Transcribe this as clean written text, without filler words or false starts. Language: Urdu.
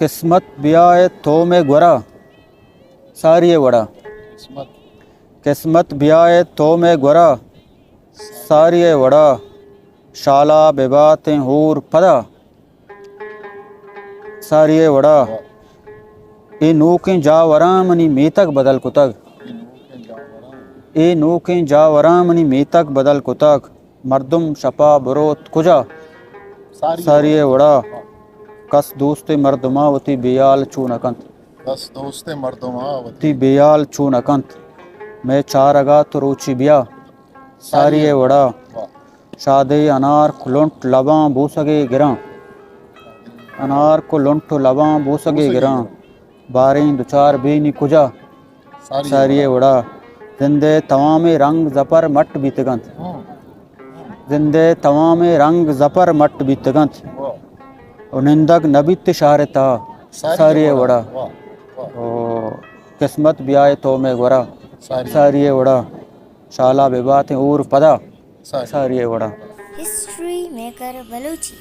قسمت بیائے تو میں گورا ساریے وڑا قسمت بیائے تو میں گورا ساریے وڑا شالا بے باتیں ہور پدا ساریے وڑا اے نوکیں جاورامنی میتک بدل کتگ اے نوکیں جاورامنی میتک بدل کتگ مردم شپا بروت کجا ساریے وڑا کس دوست مردما وتی بیال چونکنت بس دوست مردما تی بیال چونکنت میں چارگا تو روچی بیا ساریے وڑا شادی انار کو لنٹ لباں بوسگے گراں انار کو لنٹ لباں بوسگے گراں باریں دوچار بینی کجا ساریے وڑا زندے تمام رنگ زپر مٹ بیتگنت زندے تمام رنگ زپر مٹ بیتگنت نندگ نبیت شارتا ساریے وڑا قسمت بیائے تو میں گورا ساریے وڑا شالا بے باتیں اور پدا ساریے وڑا ہسٹری میکر بلوچی